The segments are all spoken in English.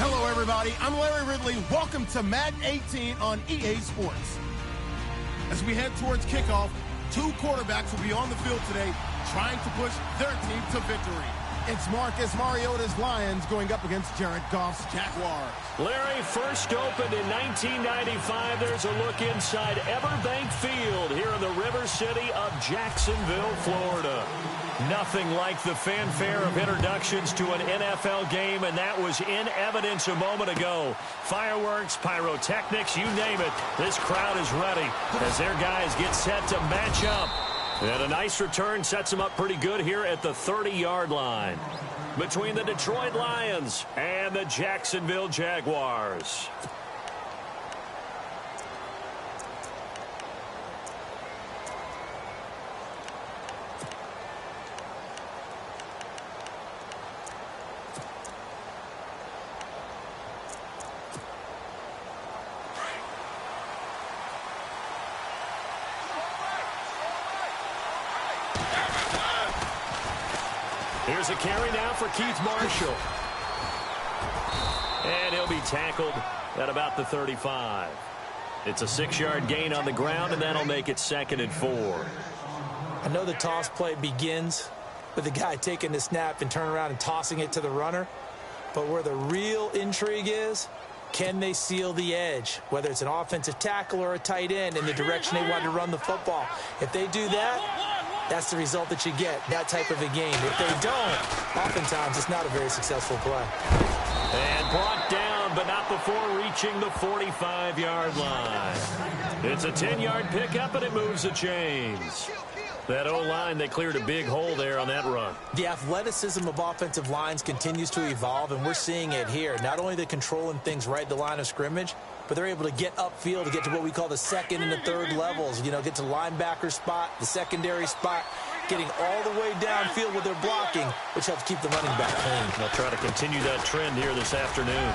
Hello, everybody. I'm Larry Ridley. Welcome to Madden 18 on EA Sports. As we head towards kickoff, two quarterbacks will be on the field today trying to push their team to victory. It's Marcus Mariota's Lions going up against Jared Goff's Jaguars. Larry, first opened in 1995. There's a look inside Everbank Field here in the River City of Jacksonville, Florida. Nothing like the fanfare of introductions to an NFL game, and that was in evidence a moment ago. Fireworks, pyrotechnics, you name it. This crowd is ready as their guys get set to match up. And a nice return sets them up pretty good here at the 30-yard line between the Detroit Lions and the Jacksonville Jaguars. Here's a carry now for Keith Marshall. And he'll be tackled at about the 35. It's a 6-yard gain on the ground, and that'll make it 2nd and 4. I know the toss play begins with the guy taking the snap and turning around and tossing it to the runner. But where the real intrigue is, can they seal the edge? Whether it's an offensive tackle or a tight end in the direction they want to run the football. If they do that, that's the result that you get, that type of a game. If they don't, oftentimes it's not a very successful play. And brought down, but not before reaching the 45-yard line. It's a 10-yard pickup, and it moves the chains. That O-line, they cleared a big hole there on that run. The athleticism of offensive lines continues to evolve, and we're seeing it here. Not only the controlling things right at the line of scrimmage, but they're able to get upfield to get to what we call the second and the third levels. You know, get to linebacker spot, the secondary spot, getting all the way downfield with their blocking, which helps keep the running back clean. They'll try to continue that trend here this afternoon.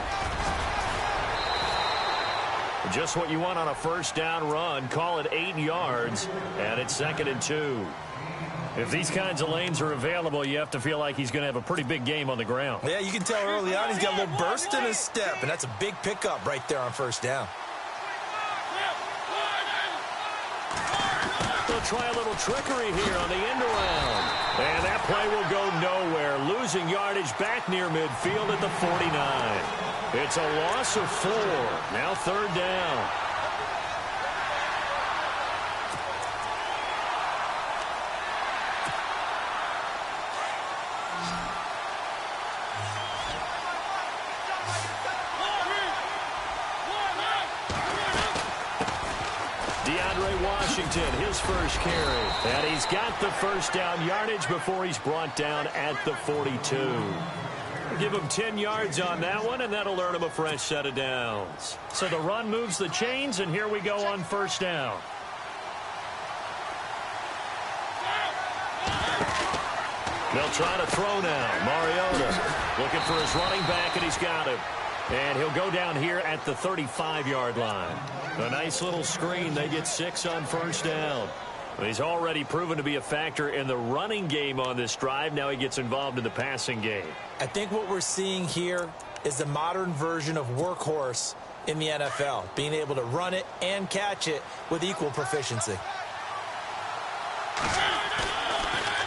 Just what you want on a first down run. Call it 8 yards, and it's 2nd and 2. If these kinds of lanes are available, you have to feel like he's going to have a pretty big game on the ground. Yeah, you can tell early on he's got a little burst in his step, and that's a big pickup right there on first down. They'll try a little trickery here on the end around. And that play will go nowhere. Losing yardage back near midfield at the 49. It's a loss of 4. Now 3rd down. Washington, his first carry. And he's got the first down yardage before he's brought down at the 42. Give him 10 yards on that one, and that'll earn him a fresh set of downs. So the run moves the chains, and here we go on first down. They'll try to throw now. Mariota looking for his running back, and he's got him. And he'll go down here at the 35-yard line. A nice little screen. They get 6 on first down. He's already proven to be a factor in the running game on this drive. Now he gets involved in the passing game. I think what we're seeing here is the modern version of workhorse in the NFL, being able to run it and catch it with equal proficiency.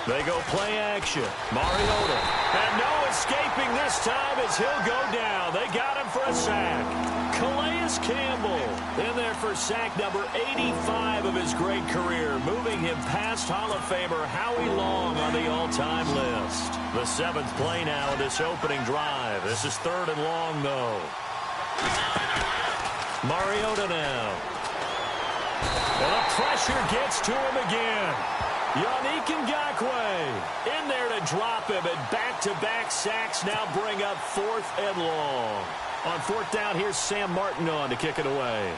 They go play action. Mariota. And no escaping this time as he'll go down. They got him for a sack. Calais Campbell in there for sack number 85 of his great career, moving him past Hall of Famer Howie Long on the all-time list. The 7th play now of this opening drive. This is 3rd and long, though. Mariota now. And the pressure gets to him again. Yannick Ngakoue in there to drop him, and back-to-back sacks now bring up 4th and long. On 4th down, here's Sam Martin on to kick it away.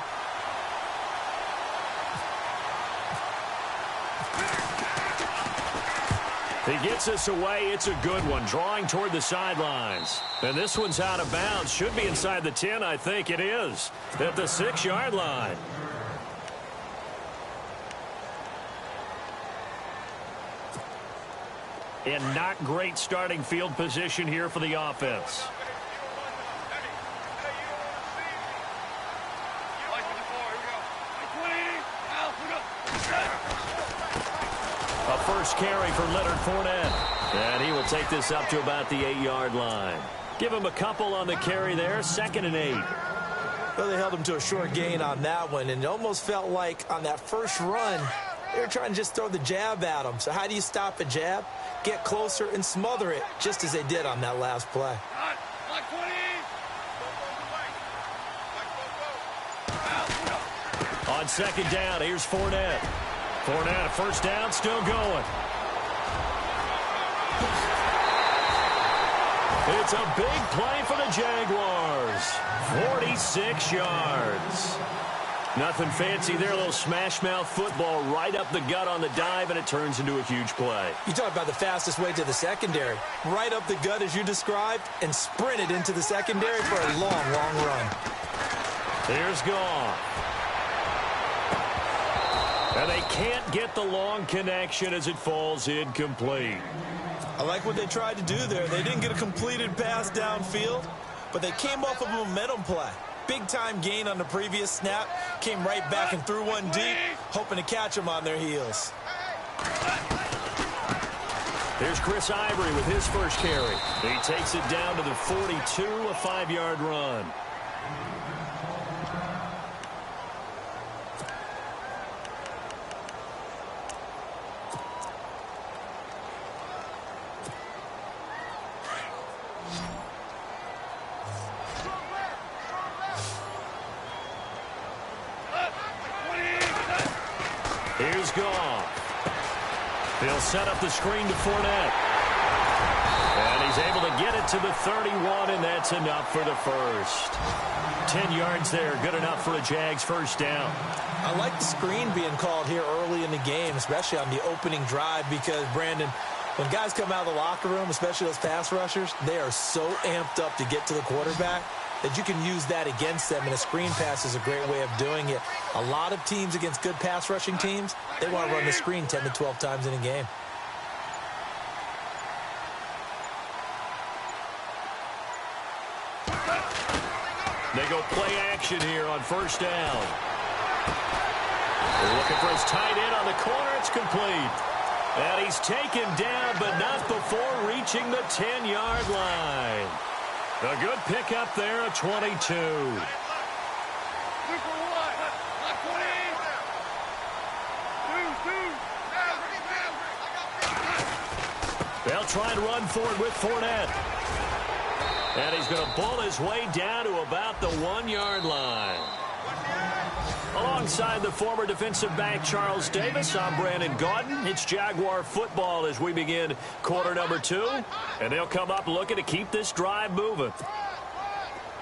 He gets us away. It's a good one, drawing toward the sidelines. And this one's out of bounds. Should be inside the 10, I think it is, at the 6-yard line. And not great starting field position here for the offense. first carry for Leonard Fournette. And he will take this up to about the 8-yard line. Give him a couple on the carry there, 2nd and 8. Well, they held him to a short gain on that one, and it almost felt like on that first run, they were trying to just throw the jab at him. So how do you stop a jab? Get closer and smother it, just as they did on that last play. On 2nd down, here's Fournette. Fournette, a first down, still going. It's a big play for the Jaguars. 46 yards. Nothing fancy there, a little smash-mouth football right up the gut on the dive, and it turns into a huge play. You talk about the fastest way to the secondary. Right up the gut, as you described, and sprinted into the secondary for a long, long run. Here's Goff. And they can't get the long connection as it falls incomplete. I like what they tried to do there. They didn't get a completed pass downfield, but they came off of a momentum play. Big-time gain on the previous snap. Came right back and threw one deep, hoping to catch them on their heels. There's Chris Ivory with his first carry. He takes it down to the 42, a 5-yard run. Here's Goff. He'll set up the screen to Fournette. And he's able to get it to the 31, and that's enough for the first. 10 yards there, good enough for a Jags first down. I like the screen being called here early in the game, especially on the opening drive, because, Brandon, when guys come out of the locker room, especially those pass rushers, they are so amped up to get to the quarterback that you can use that against them, and a screen pass is a great way of doing it. A lot of teams against good pass rushing teams, they want to run the screen 10 to 12 times in a game. They go play action here on first down. They're looking for his tight end on the corner. It's complete. And he's taken down, but not before reaching the 10-yard line. A good pickup there at 22. They'll try and run for it with Fournette. And he's going to bull his way down to about the 1-yard line. Alongside the former defensive back Charles Davis, I'm Brandon Gaudin. It's Jaguar football as we begin quarter number 2. And they'll come up looking to keep this drive moving.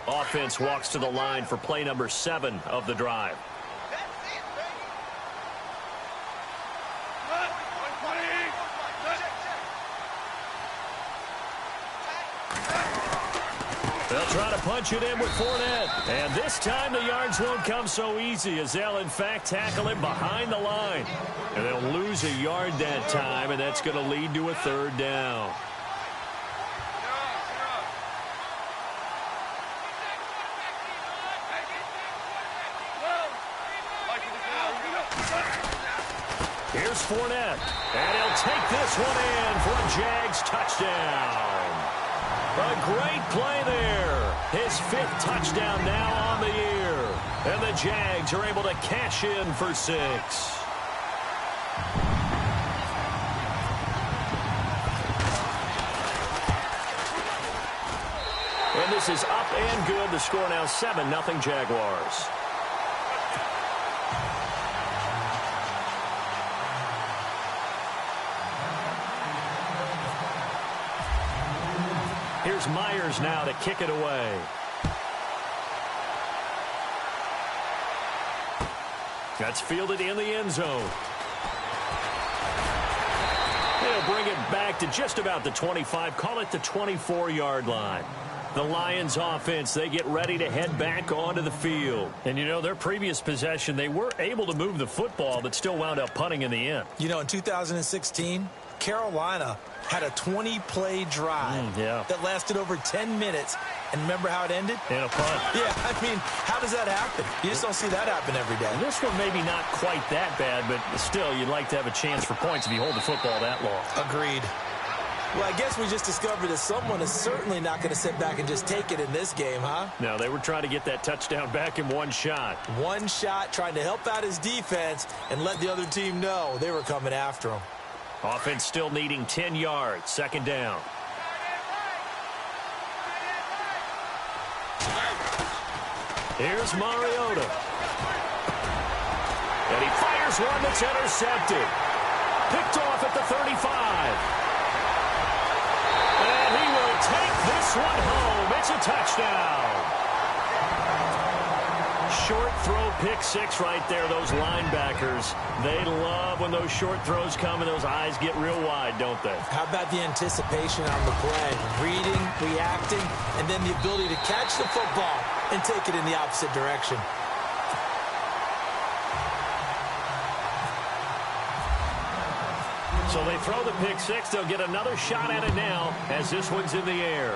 Offense walks to the line for play number 7 of the drive. They'll try to punch it in with Fournette. And this time the yards won't come so easy as they'll, in fact, tackle him behind the line. And they'll lose a yard that time, and that's going to lead to a 3rd down. Here's Fournette. And he'll take this one in for a Jags touchdown. A great play there. His 5th touchdown now on the year. And the Jags are able to cash in for 6. And this is up and good. The score now 7-0 Jaguars. Here's Myers now to kick it away. That's fielded in the end zone. They'll bring it back to just about the 25, call it the 24-yard line. The Lions offense, they get ready to head back onto the field. And, you know, their previous possession, they were able to move the football, but still wound up punting in the end. You know, in 2016, Carolina had a 20-play drive that lasted over 10 minutes. And remember how it ended? In a punt. Yeah, I mean, how does that happen? You just don't see that happen every day. This one maybe not quite that bad, but still, you'd like to have a chance for points if you hold the football that long. Agreed. Well, I guess we just discovered that someone is certainly not going to sit back and just take it in this game, huh? No, they were trying to get that touchdown back in one shot. One shot, trying to help out his defense and let the other team know they were coming after him. Offense still needing 10 yards. Second down. Here's Mariota. And he fires one that's intercepted. Picked off at the 35. And he will take this one home. It's a touchdown. Short throw, pick six right there. Those linebackers, they love when those short throws come and those eyes get real wide, don't they? How about the anticipation on the play? Reading, reacting, and then the ability to catch the football and take it in the opposite direction. So they throw the pick six. They'll get another shot at it now as this one's in the air.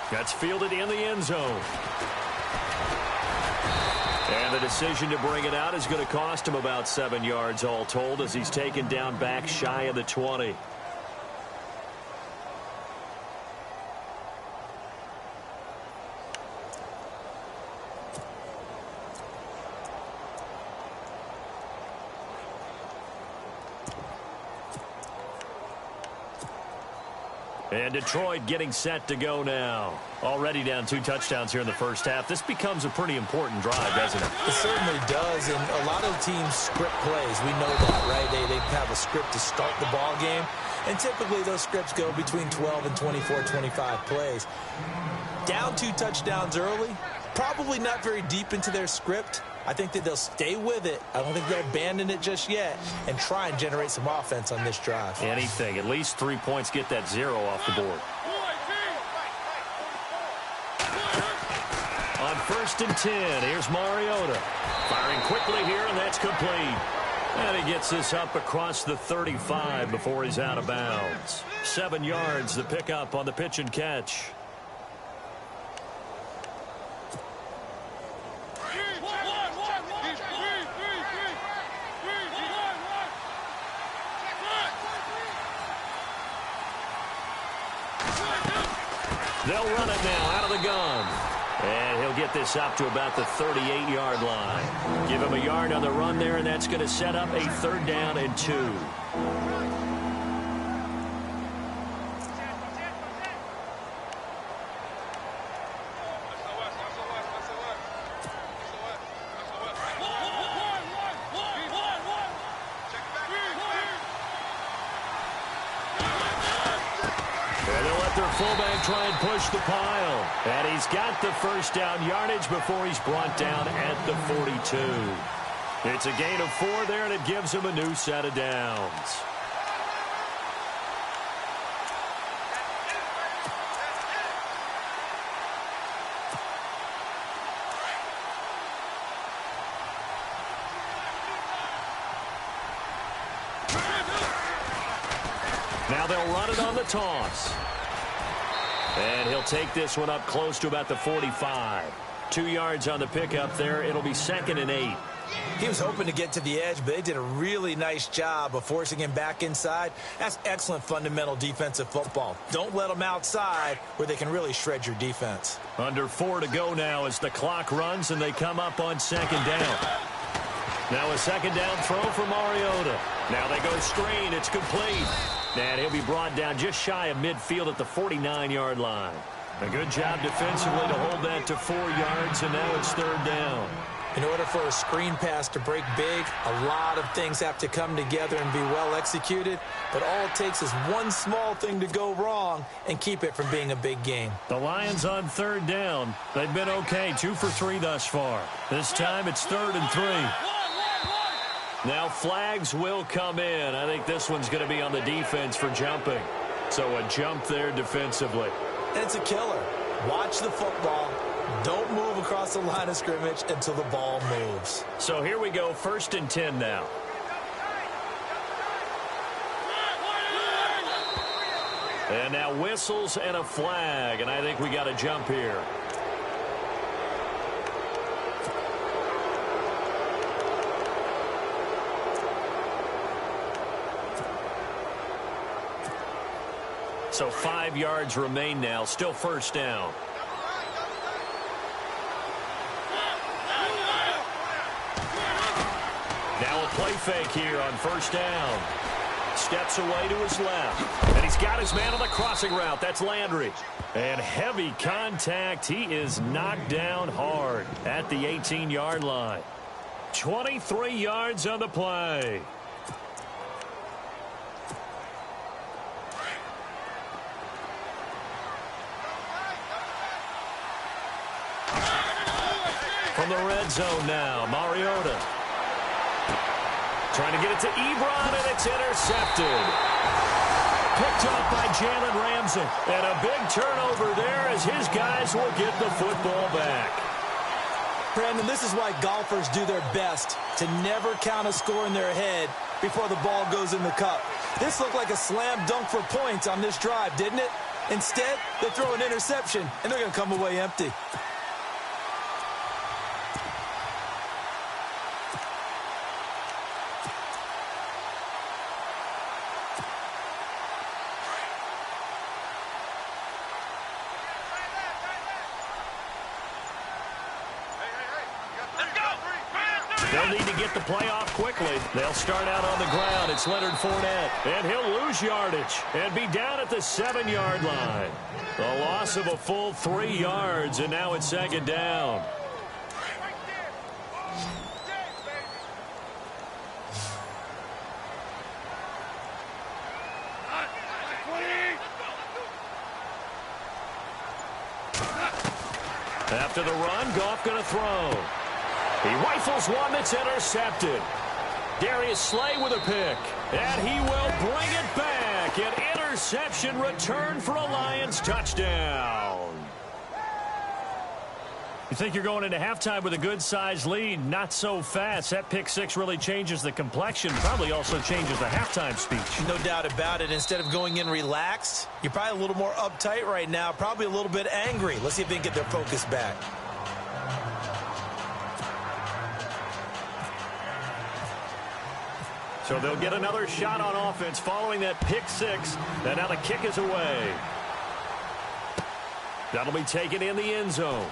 That's fielded in the end zone. And the decision to bring it out is going to cost him about 7 yards all told as he's taken down back shy of the 20. And Detroit getting set to go now. Already down 2 touchdowns here in the first half. This becomes a pretty important drive, doesn't it? It certainly does, and a lot of teams script plays. We know that, right? They have a script to start the ball game, and typically those scripts go between 12 and 24, 25 plays. Down 2 touchdowns early, probably not very deep into their script. I think that they'll stay with it. I don't think they'll abandon it just yet and try and generate some offense on this drive. Anything. At least 3 points, get that 0 off the board. On 1st and 10, here's Mariota. Firing quickly here, and that's complete. And he gets this up across the 35 before he's out of bounds. 7 yards, the pickup on the pitch and catch. They'll run it now out of the gun. And he'll get this up to about the 38-yard line. Give him a yard on the run there, and that's going to set up a 3rd down and 2. Fullback try and push the pile. And he's got the 1st down yardage before he's brought down at the 42. It's a gain of 4 there, and it gives him a new set of downs. Now they'll run it on the toss. And he'll take this one up close to about the 45. 2 yards on the pickup there. It'll be 2nd and 8. He was hoping to get to the edge, but they did a really nice job of forcing him back inside. That's excellent fundamental defensive football. Don't let them outside where they can really shred your defense. Under 4 to go now as the clock runs and they come up on 2nd down. Now a 2nd down throw for Mariota. Now they go screen. It's complete. And he'll be brought down just shy of midfield at the 49-yard line. A good job defensively to hold that to 4 yards, and now it's 3rd down. In order for a screen pass to break big, a lot of things have to come together and be well executed. But all it takes is one small thing to go wrong and keep it from being a big game. The Lions on 3rd down. They've been okay, 2 for 3 thus far. This time it's 3rd and 3. Now flags will come in. I think this one's going to be on the defense for jumping. So a jump there defensively. And it's a killer. Watch the football. Don't move across the line of scrimmage until the ball moves. So here we go, 1st and 10 now. And now whistles and a flag, and I think we got a jump here. So 5 yards remain now, still first down. Now a play fake here on first down. Steps away to his left. And he's got his man on the crossing route. That's Landry. And heavy contact. He is knocked down hard at the 18-yard line. 23 yards on the play. From the red zone now, Mariota. Trying to get it to Ebron, and it's intercepted. Picked up by Jalen Ramsey. And a big turnover there as his guys will get the football back. Brandon, this is why golfers do their best to never count a score in their head before the ball goes in the cup. This looked like a slam dunk for points on this drive, didn't it? Instead, they throw an interception, and they're going to come away empty. They'll need to get the play off quickly. They'll start out on the ground. It's Leonard Fournette. And he'll lose yardage and be down at the 7-yard line. A loss of a full 3 yards, and now it's second down. After the run, Goff going to throw. He rifles one that's intercepted. Darius Slay with a pick. And he will bring it back. An interception return for a Lions touchdown. You think you're going into halftime with a good-sized lead. Not so fast. That pick six really changes the complexion. Probably also changes the halftime speech. No doubt about it. Instead of going in relaxed, you're probably a little more uptight right now. Probably a little bit angry. Let's see if they can get their focus back. So they'll get another shot on offense following that pick six. And now the kick is away. That'll be taken in the end zone.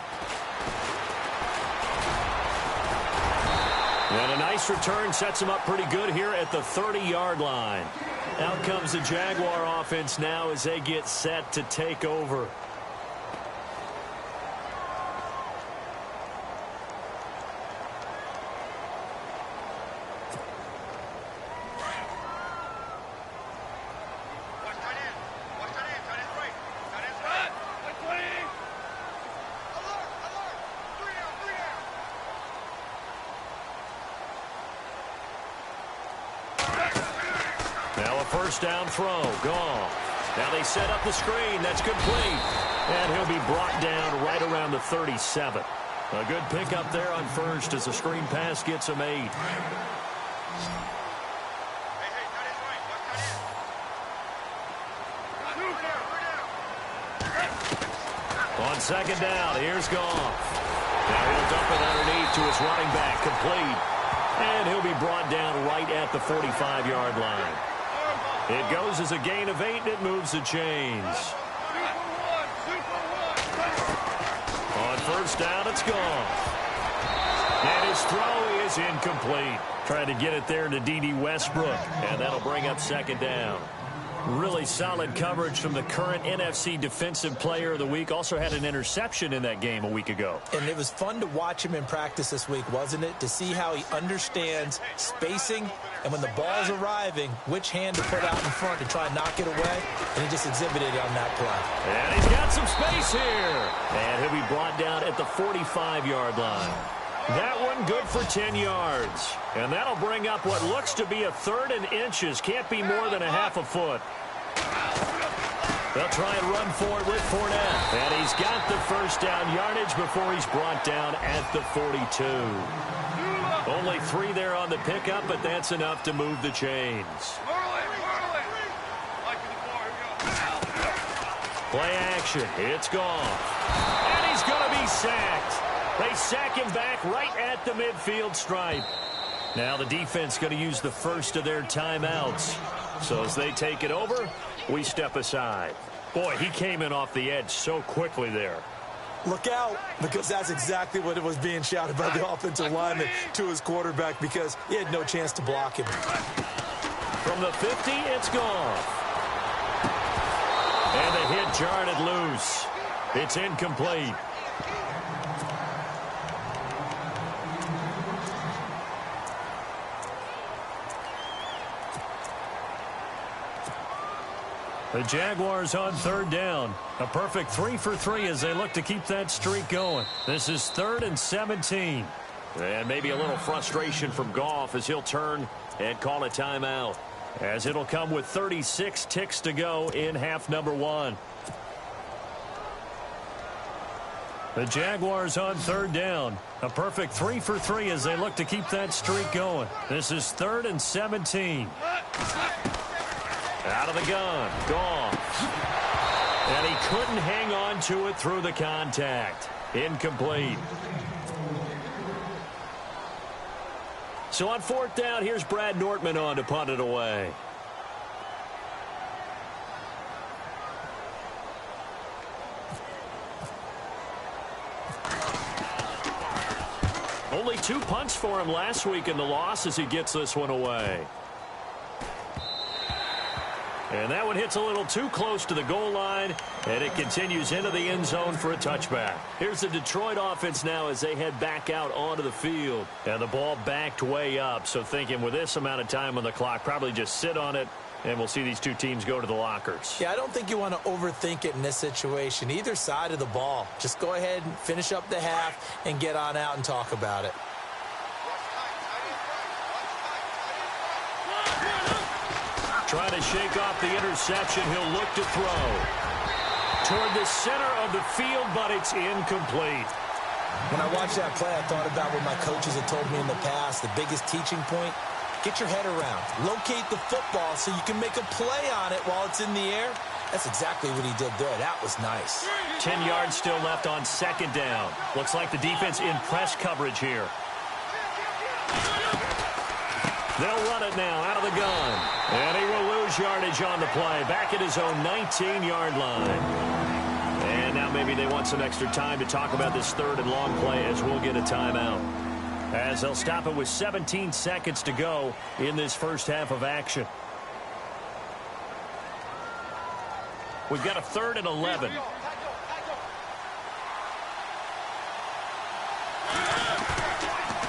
And a nice return sets him up pretty good here at the 30-yard line. Out comes the Jaguar offense now as they get set to take over. First down throw, gone. Now they set up the screen. That's complete. And he'll be brought down right around the 37. A good pickup there on first as the screen pass gets him 8. On second down, here's Goff. Now he'll dump it underneath to his running back, complete. And he'll be brought down right at the 45-yard line. It goes as a gain of 8, and it moves the chains. On first down, it's gone. And his throw is incomplete. Trying to get it there to D.D. Westbrook, and that'll bring up second down. Really solid coverage from the current NFC Defensive Player of the Week. Also had an interception in that game a week ago. And it was fun to watch him in practice this week, wasn't it? To see how he understands spacing and when the ball's arriving, which hand to put out in front to try and knock it away. And he just exhibited it on that play. And he's got some space here. And he'll be brought down at the 45-yard line. That one good for 10 yards. And that'll bring up what looks to be a 3rd and inches. Can't be more than a half a foot. They'll try and run forward with Fournette. And he's got the first down yardage before he's brought down at the 42. Only 3 there on the pickup, but that's enough to move the chains. Play action. It's gone. And he's going to be sacked. They sack him back right at the midfield stripe. Now the defense going to use the first of their timeouts. So as they take it over, we step aside. Boy, he came in off the edge so quickly there. Look out, because that's exactly what it was being shouted by the offensive lineman to his quarterback, because he had no chance to block him. From the 50, it's gone. And the hit jarred it loose. It's incomplete. The Jaguars on third down. A perfect 3 for 3 as they look to keep that streak going. This is 3rd and 17. And maybe a little frustration from Goff as he'll turn and call a timeout, as it'll come with 36 ticks to go in half number 1. The Jaguars on third down. A perfect 3 for 3 as they look to keep that streak going. This is 3rd and 17. Out of the gun. Goff. And he couldn't hang on to it through the contact. Incomplete. So on 4th down, here's Brad Nortman on to punt it away. Only 2 punts for him last week in the loss as he gets this one away. And that one hits a little too close to the goal line, and it continues into the end zone for a touchback. Here's the Detroit offense now as they head back out onto the field. And the ball backed way up, so thinking with this amount of time on the clock, probably just sit on it, and we'll see these two teams go to the lockers. Yeah, I don't think you want to overthink it in this situation. Either side of the ball. Just go ahead and finish up the half and get on out and talk about it. Trying to shake off the interception. He'll look to throw toward the center of the field, but it's incomplete. When I watched that play, I thought about what my coaches had told me in the past. The biggest teaching point, get your head around. Locate the football so you can make a play on it while it's in the air. That's exactly what he did there. That was nice. 10 yards still left on 2nd down. Looks like the defense in press coverage here. They'll run it now out of the gun. And he will lose yardage on the play. Back at his own 19-yard line. And now maybe they want some extra time to talk about this 3rd and long play as we'll get a timeout. As they'll stop it with 17 seconds to go in this first half of action. We've got a 3rd and 11.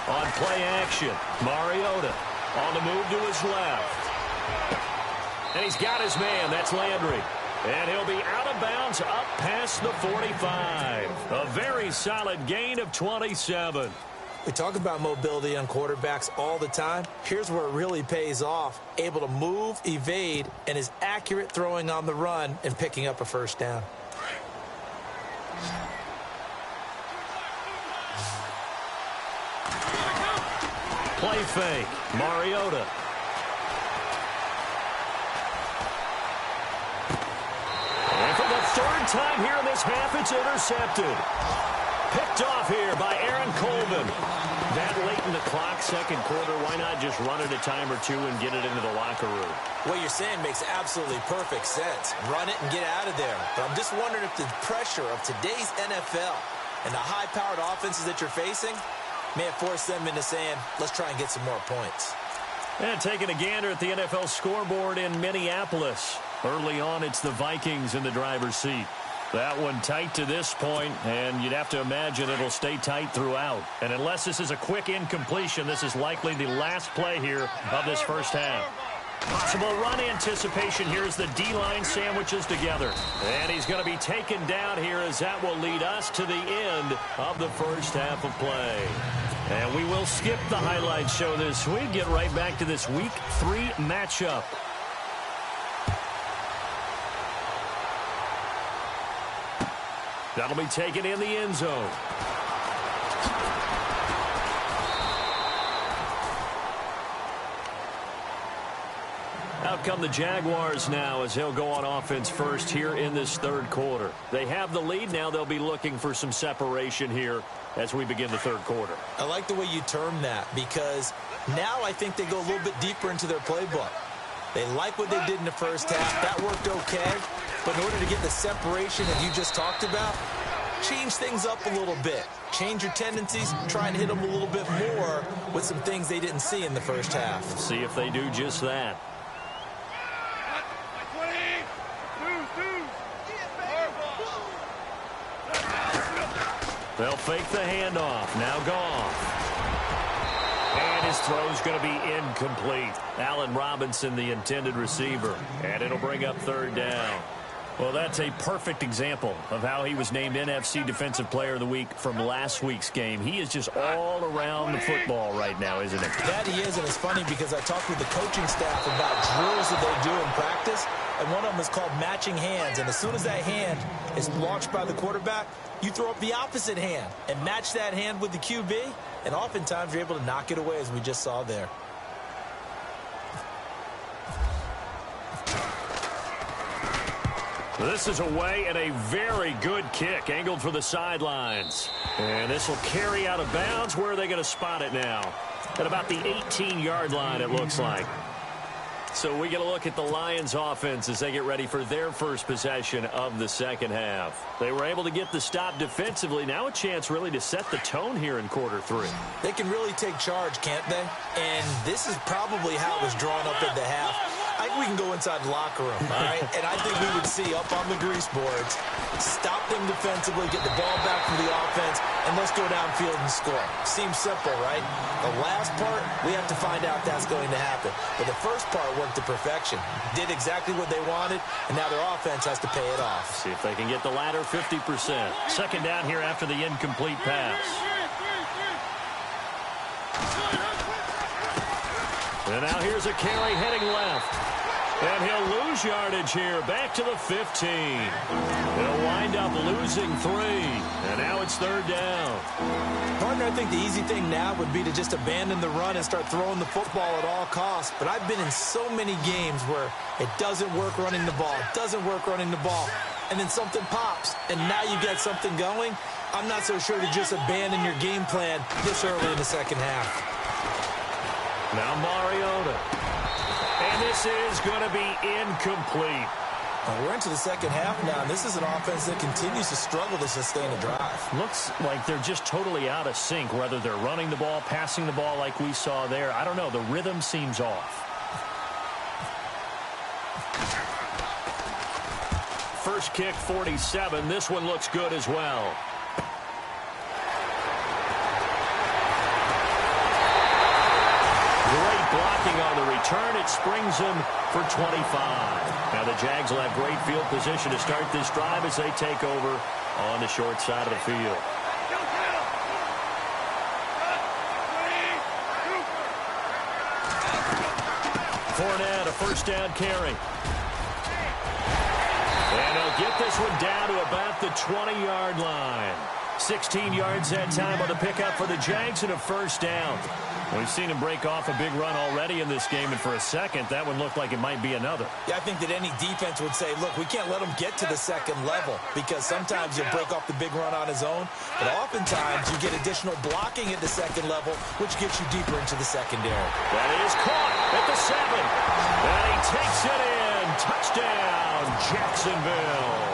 On play action, Mariota on the move to his left. And he's got his man. That's Landry. And he'll be out of bounds up past the 45. A very solid gain of 27. We talk about mobility on quarterbacks all the time. Here's where it really pays off. Able to move, evade, and is accurate throwing on the run and picking up a first down. Play fake. Mariota. And for the 3rd time here in this half, it's intercepted. Picked off here by Aaron Coleman. That late in the clock, 2nd quarter, why not just run it a time or two and get it into the locker room? What you're saying makes absolutely perfect sense. Run it and get out of there. But I'm just wondering if the pressure of today's NFL and the high-powered offenses that you're facing may have forced them into saying, let's try and get some more points. And taking a gander at the NFL scoreboard in Minneapolis. Early on, it's the Vikings in the driver's seat. That one tight to this point, and you'd have to imagine it'll stay tight throughout. And unless this is a quick incompletion, this is likely the last play here of this first half. Possible run anticipation here as the D-line sandwiches together. And he's going to be taken down here as that will lead us to the end of the first half of play. And we will skip the highlight show this week. Get right back to this Week 3 matchup. That'll be taken in the end zone. Out come the Jaguars now as they'll go on offense first here in this third quarter. They have the lead. Now they'll be looking for some separation here as we begin the third quarter. I like the way you term that because now I think they go a little bit deeper into their playbook. They like what they did in the first half. That worked okay. But in order to get the separation that you just talked about, change things up a little bit. Change your tendencies, try and hit them a little bit more with some things they didn't see in the first half. See if they do just that. They'll fake the handoff. Now Goff. And his throw's going to be incomplete. Allen Robinson, the intended receiver. And it'll bring up third down. Well, that's a perfect example of how he was named NFC Defensive Player of the Week from last week's game. He is just all around the football right now, isn't he? That he is, and it's funny because I talked with the coaching staff about drills that they do in practice, and one of them is called matching hands. And as soon as that hand is launched by the quarterback, you throw up the opposite hand and match that hand with the QB, and oftentimes you're able to knock it away, as we just saw there. This is away and a very good kick angled for the sidelines. And this will carry out of bounds. Where are they going to spot it now? At about the 18-yard line, it looks like. So we get a look at the Lions offense as they get ready for their first possession of the second half. They were able to get the stop defensively. Now a chance really to set the tone here in quarter three. They can really take charge, can't they? And this is probably how it was drawn up at the half. I think we can go inside the locker room, all right? And I think we would see up on the grease boards, stop them defensively, get the ball back from the offense, and let's go downfield and score. Seems simple, right? The last part, we have to find out that's going to happen. But the first part worked to perfection. Did exactly what they wanted, and now their offense has to pay it off. See if they can get the latter 50%. Second down here after the incomplete pass. And now here's a carry heading left. And he'll lose yardage here. Back to the 15. They'll wind up losing 3. And now it's third down. Partner, I think the easy thing now would be to just abandon the run and start throwing the football at all costs. But I've been in so many games where it doesn't work running the ball. It doesn't work running the ball. And then something pops. And now you get something going. I'm not so sure to just abandon your game plan this early in the second half. Now Mariota. And this is going to be incomplete. Well, we're into the second half now, and this is an offense that continues to struggle to sustain a drive. Looks like they're just totally out of sync, whether they're running the ball, passing the ball like we saw there. I don't know. The rhythm seems off. First kick, 47. This one looks good as well. Blocking on the return, it springs him for 25. Now the Jags will have great field position to start this drive as they take over on the short side of the field. Fournette, a first down carry. And he'll get this one down to about the 20-yard line. 16 yards that time on the pickup for the Jags and a first down. We've seen him break off a big run already in this game, and for a second, that one looked like it might be another. Yeah, I think that any defense would say, look, we can't let him get to the second level because sometimes he'll break off the big run on his own, but oftentimes you get additional blocking at the second level, which gets you deeper into the secondary. That is caught at the 7. And he takes it in. Touchdown, Jacksonville.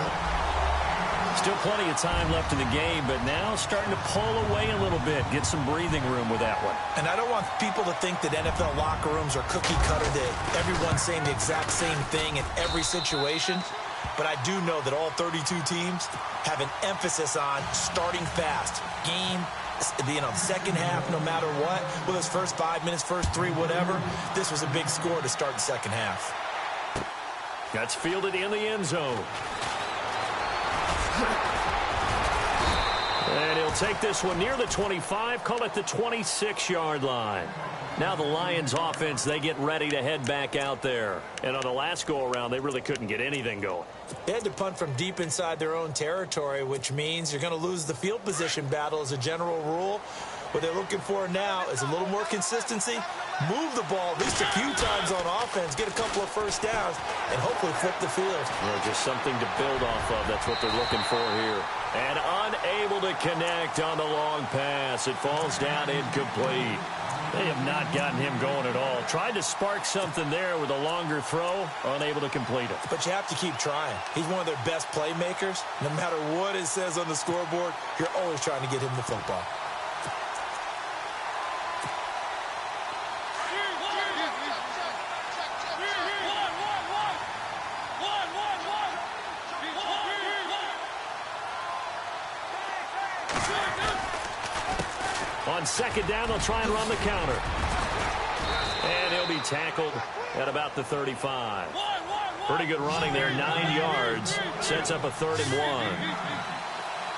Still plenty of time left in the game, but now starting to pull away a little bit, get some breathing room with that one. And I don't want people to think that NFL locker rooms are cookie cutter, that everyone's saying the exact same thing in every situation. But I do know that all 32 teams have an emphasis on starting fast. Game, second half, no matter what, whether it's first 5 minutes, first 3, whatever, this was a big score to start the second half. That's fielded in the end zone. And he'll take this one near the 25, call it the 26-yard line. Now the Lions offense, they get ready to head back out there. And on the last go-around, they really couldn't get anything going. They had to punt from deep inside their own territory, which means you're going to lose the field position battle as a general rule. What they're looking for now is a little more consistency move the ball at least a few times on offense, get a couple of first downs, and hopefully flip the field. Just something to build off of. That's what they're looking for here. And unable to connect on the long pass. It falls down incomplete. They have not gotten him going at all. Tried to spark something there with a longer throw, unable to complete it. But you have to keep trying. He's one of their best playmakers. No matter what it says on the scoreboard, you're always trying to get him the football. On second down, they'll try and run the counter. And he'll be tackled at about the 35. Pretty good running there, 9 yards. Sets up a 3rd and 1.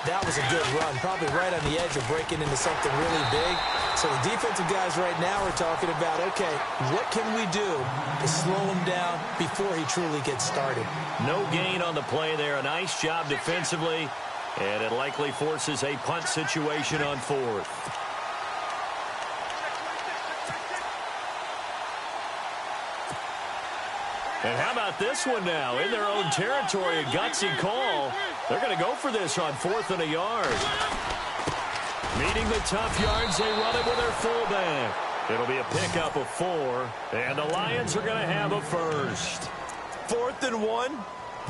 That was a good run, probably right on the edge of breaking into something really big. So the defensive guys right now are talking about, okay, what can we do to slow him down before he truly gets started? No gain on the play there. A nice job defensively. And it likely forces a punt situation on 4th. And how about this one now? In their own territory, a gutsy call. They're going to go for this on 4th and a yard. Meeting the tough yards, they run it with their fullback. It'll be a pickup of 4, and the Lions are going to have a first. 4th and 1?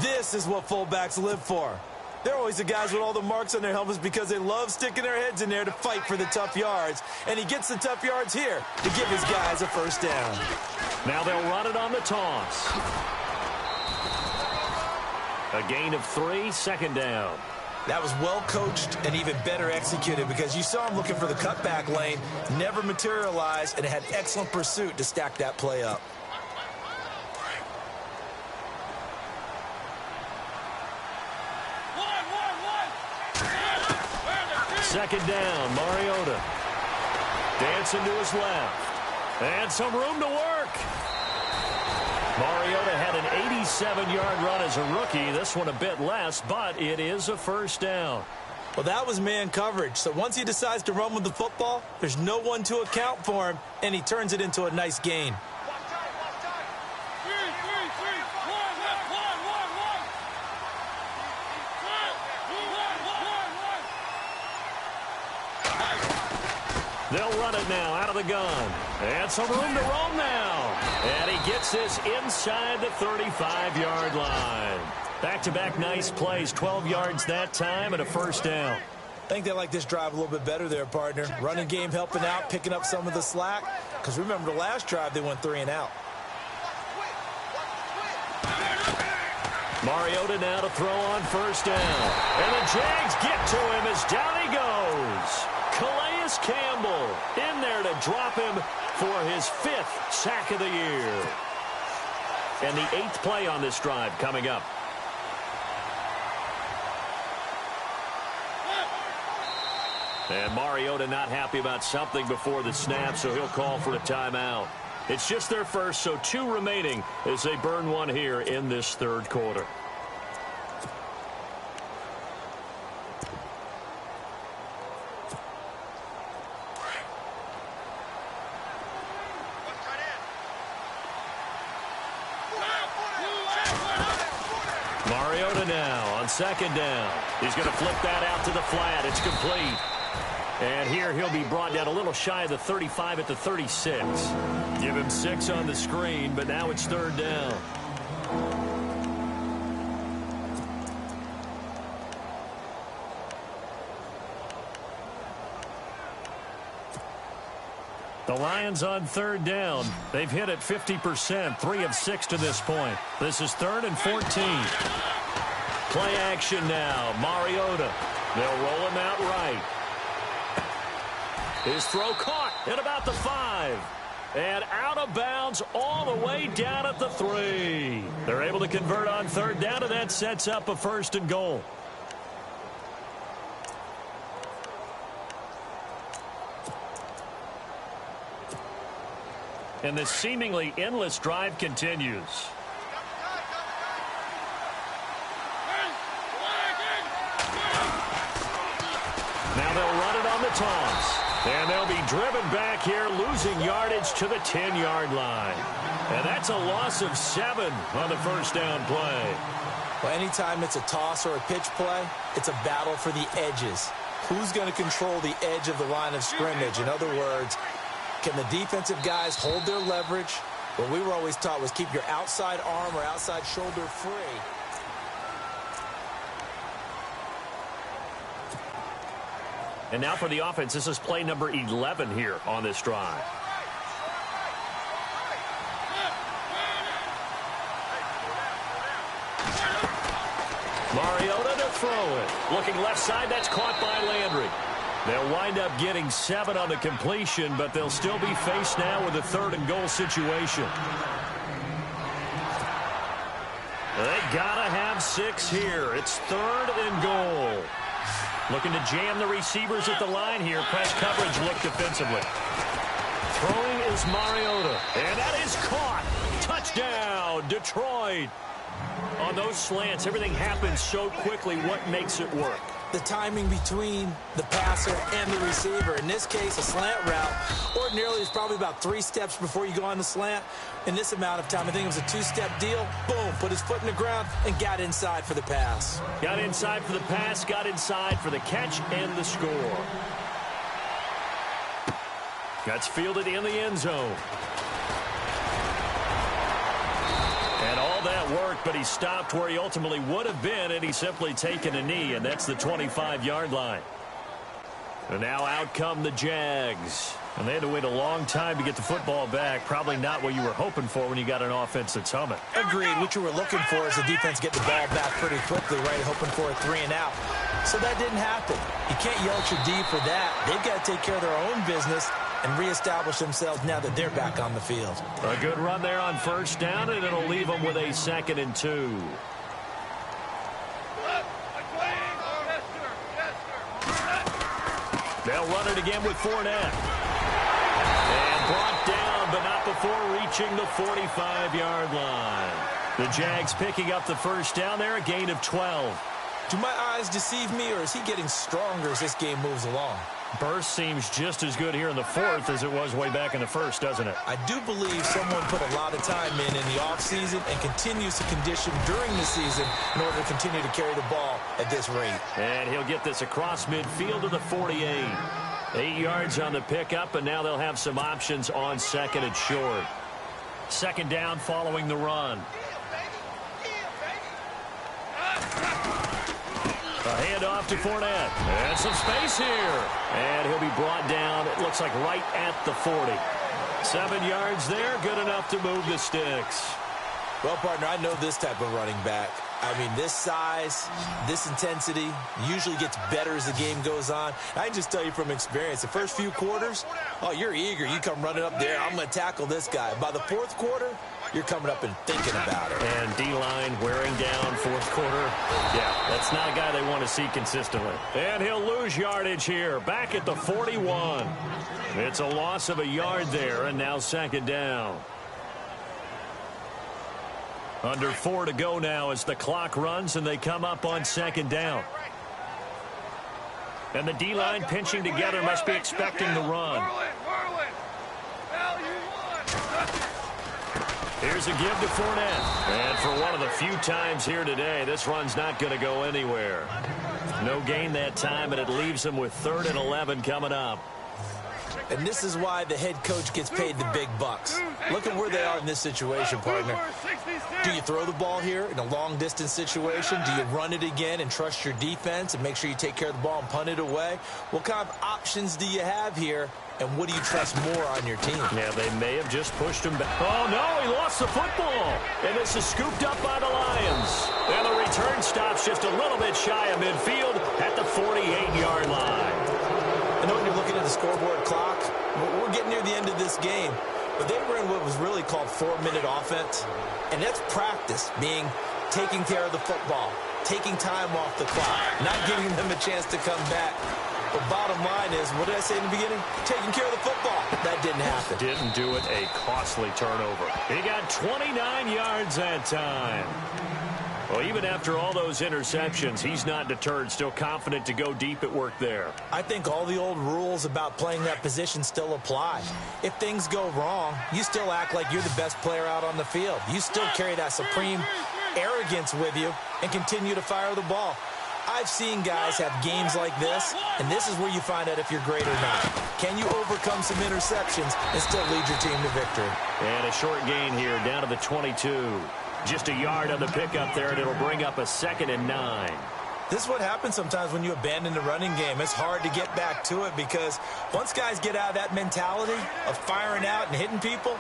This is what fullbacks live for. They're always the guys with all the marks on their helmets because they love sticking their heads in there to fight for the tough yards. And he gets the tough yards here to give his guys a first down. Now they'll run it on the toss. A gain of 3, 2nd down. That was well coached and even better executed because you saw him looking for the cutback lane, never materialized, and had excellent pursuit to stack that play up. Second down, Mariota. Dancing to his left. And some room to work. Mariota had an 87-yard run as a rookie. This one a bit less, but it is a first down. Well, that was man coverage. So once he decides to run with the football, there's no one to account for him, and he turns it into a nice gain. They'll run it now out of the gun. And some room to roam now. And he gets this inside the 35-yard line. Back-to-back nice plays, 12 yards that time and a first down. I think they like this drive a little bit better there, partner. Running game helping out, picking up some of the slack. Because remember the last drive, they went 3 and out. Mariota now to throw on first down. And the Jags get to him as down he goes. Calais Campbell in there to drop him for his 5th sack of the year. And the 8th play on this drive coming up. And Mariota not happy about something before the snap, so he'll call for a timeout. It's just their first, so 2 remaining as they burn one here in this 3rd quarter. Mariota now on second down. He's going to flip that out to the flat. It's complete. And here he'll be brought down a little shy of the 35 at the 36. Give him 6 on the screen, but now it's 3rd down. The Lions on 3rd down. They've hit it 50%, 3 of 6 to this point. This is 3rd and 14. Play action now. Mariota. They'll roll him out right. His throw caught at about the 5. And out of bounds all the way down at the 3. They're able to convert on 3rd down, and that sets up a 1st and goal. And this seemingly endless drive continues. Now they'll run it on the toss. And they'll be driven back here, losing yardage to the 10-yard line. And that's a loss of 7 on the first down play. Well, anytime it's a toss or a pitch play, it's a battle for the edges. Who's going to control the edge of the line of scrimmage? In other words, can the defensive guys hold their leverage? What we were always taught was keep your outside arm or outside shoulder free. And now for the offense, this is play number 11 here on this drive. Mariota to throw it. Looking left side, that's caught by Landry. They'll wind up getting 7 on the completion, but they'll still be faced now with a 3rd and goal situation. They gotta have 6 here. It's 3rd and goal. Looking to jam the receivers at the line here. Press coverage look defensively. Throwing is Mariota. And that is caught. Touchdown, Detroit. On those slants, everything happens so quickly. What makes it work? The timing between the passer and the receiver. In this case, a slant route. Ordinarily, it's probably about 3 steps before you go on the slant. In this amount of time, I think it was a 2-step deal. Boom, put his foot in the ground and got inside for the pass. Got inside for the pass, got inside for the catch and the score. That's fielded in the end zone. And all that worked, but he stopped where he ultimately would have been, and he's simply taken a knee, and that's the 25-yard line. And now out come the Jags. And they had to wait a long time to get the football back. Probably not what you were hoping for when you got an offense that's humming. Agreed. What you were looking for is the defense get the ball back pretty quickly, right? Hoping for a 3 and out. So that didn't happen. You can't yell at your D for that. They've got to take care of their own business and reestablish themselves now that they're back on the field. A good run there on first down, and it'll leave them with a 2nd and 2. They'll run it again with Fournette. And brought down, but not before reaching the 45-yard line. The Jags picking up the first down there, a gain of 12. Do my eyes deceive me, or is he getting stronger as this game moves along? Burst seems just as good here in the 4th as it was way back in the 1st, doesn't it? I do believe someone put a lot of time in the offseason and continues to condition during the season in order to continue to carry the ball at this rate. And he'll get this across midfield to the 48. 8 yards on the pickup, and now they'll have some options on 2nd and short. 2nd down following the run. A handoff to Fournette. And some space here. And he'll be brought down, it looks like right at the 40. 7 yards there, good enough to move the sticks. Well, partner, I know this type of running back. I mean, this size, this intensity usually gets better as the game goes on. I can just tell you from experience, the first few quarters, oh, you're eager. You come running up there, I'm going to tackle this guy. By the 4th quarter, you're coming up and thinking about it. And D-line wearing down 4th quarter. Yeah, that's not a guy they want to see consistently. And he'll lose yardage here, back at the 41. It's a loss of a yard there, and now 2nd down. Under 4 to go now as the clock runs, and they come up on 2nd down. And the D-line pinching together must be expecting the run. Here's a give to Fournette. And for one of the few times here today, this run's not going to go anywhere. No gain that time, and it leaves them with 3rd and 11 coming up. And this is why the head coach gets paid the big bucks. Look at where they are in this situation, partner. Do you throw the ball here in a long-distance situation? Do you run it again and trust your defense and make sure you take care of the ball and punt it away? What kind of options do you have here, and what do you trust more on your team? Yeah, they may have just pushed him back. Oh, no, he lost the football. And this is scooped up by the Lions. And the return stops just a little bit shy of midfield at the 48-yard line. I know when you're looking at the scoreboard clock, we're getting near the end of this game, but they were in what was really called 4-minute offense, and that's practice, being taking care of the football, taking time off the clock, not giving them a chance to come back. But bottom line is, what did I say in the beginning? Taking care of the football. That didn't happen. Didn't do it, a costly turnover. He got 29 yards that time. Well, even after all those interceptions, he's not deterred, still confident to go deep at work there. I think all the old rules about playing that position still apply. If things go wrong, you still act like you're the best player out on the field. You still carry that supreme arrogance with you and continue to fire the ball. I've seen guys have games like this, and this is where you find out if you're great or not. Can you overcome some interceptions and still lead your team to victory? And a short gain here, down to the 22. Just a yard on the pickup there, and it'll bring up a 2nd and 9. This is what happens sometimes when you abandon the running game. It's hard to get back to it because once guys get out of that mentality of firing out and hitting people,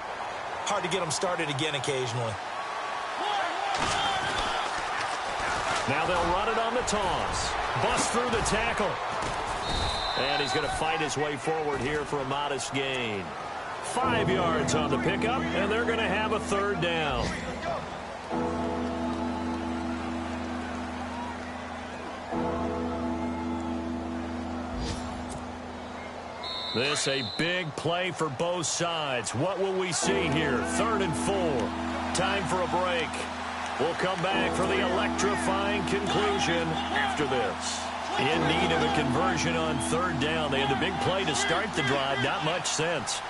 hard to get them started again occasionally. Now they'll run it on the toss. Bust through the tackle. And he's going to fight his way forward here for a modest gain. 5 yards on the pickup, and they're going to have a 3rd down. This a big play for both sides. What will we see here? 3rd and 4. Time for a break. We'll come back for the electrifying conclusion after this. In need of a conversion on 3rd down. They had the big play to start the drive. Not much sense.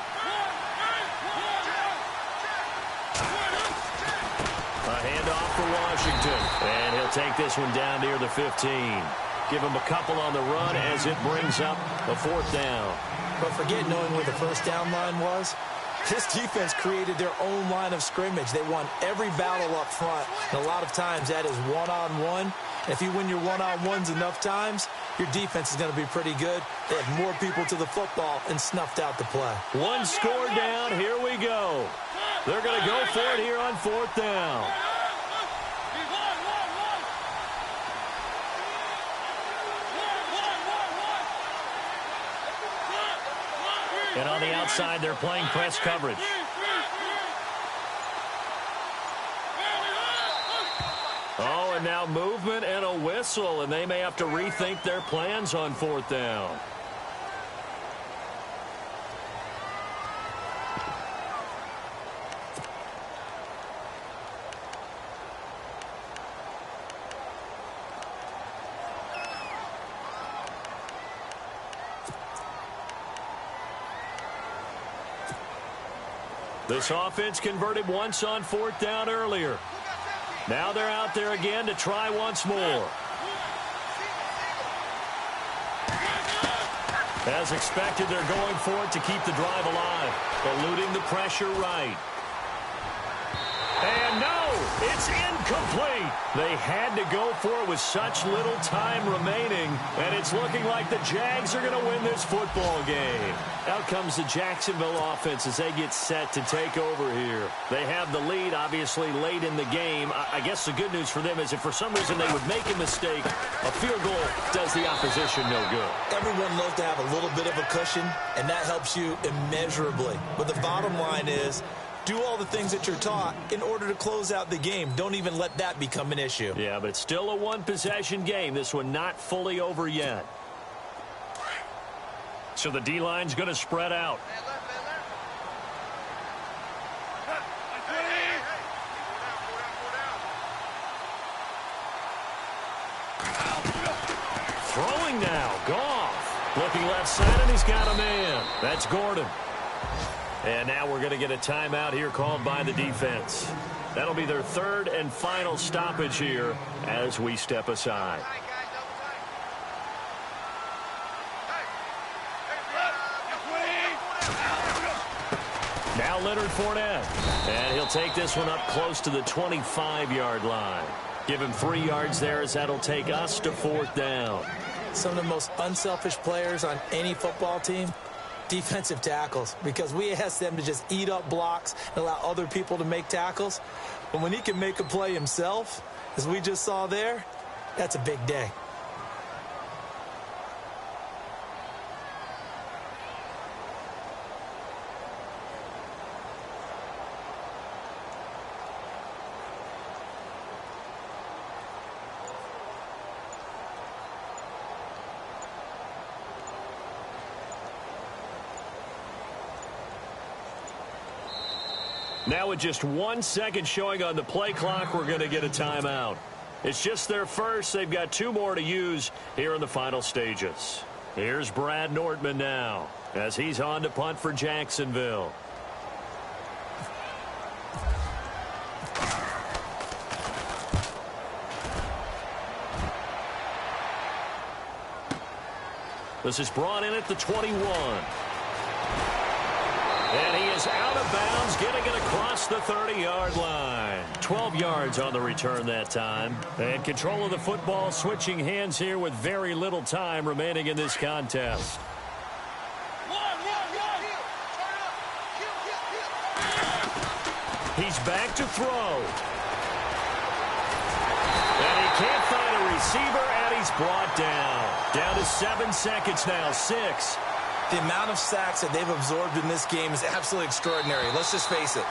A handoff for Washington. And he'll take this one down near the 15. Give him a couple on the run as it brings up a 4th down. But forget knowing where the first down line was. This defense created their own line of scrimmage. They won every battle up front. And a lot of times that is one-on-one. If you win your one-on-ones enough times, your defense is going to be pretty good. They had more people to the football and snuffed out the play. One score down. Here we go. They're going to go for it here on 4th down. And on the outside, they're playing press coverage. Oh, and now movement and a whistle, and they may have to rethink their plans on 4th down. This offense converted once on 4th down earlier. Now they're out there again to try once more. As expected, they're going for it to keep the drive alive, eluding the pressure right. And no, it's incomplete. They had to go for it with such little time remaining, and it's looking like the Jags are going to win this football game. Out comes the Jacksonville offense as they get set to take over here. They have the lead, obviously, late in the game. I guess the good news for them is if for some reason they would make a mistake, a field goal does the opposition no good. Everyone loves to have a little bit of a cushion, and that helps you immeasurably. But the bottom line is, do all the things that you're taught in order to close out the game. Don't even let that become an issue. Yeah, but it's still a one-possession game. This one not fully over yet. So the D-line's going to spread out. Throwing now, Goff. Looking left side, and he's got a man. That's Gordon. And now we're going to get a timeout here called by the defense. That'll be their 3rd and final stoppage here as we step aside. Now Leonard Fournette. And he'll take this one up close to the 25-yard line. Give him 3 yards there as that'll take us to 4th down. Some of the most unselfish players on any football team, defensive tackles, because we ask them to just eat up blocks and allow other people to make tackles. But when he can make a play himself, as we just saw there, that's a big day. Now with just 1 second showing on the play clock, we're going to get a timeout. It's just their first. They've got 2 more to use here in the final stages. Here's Brad Nordman now as he's on to punt for Jacksonville. This is brought in at the 21. And he is out of bounds, getting it across the 30-yard line. 12 yards on the return that time. And control of the football switching hands here with very little time remaining in this contest. He's back to throw. And he can't find a receiver, and he's brought down. Down to 7 seconds now, 6. The amount of sacks that they've absorbed in this game is absolutely extraordinary. Let's just face it.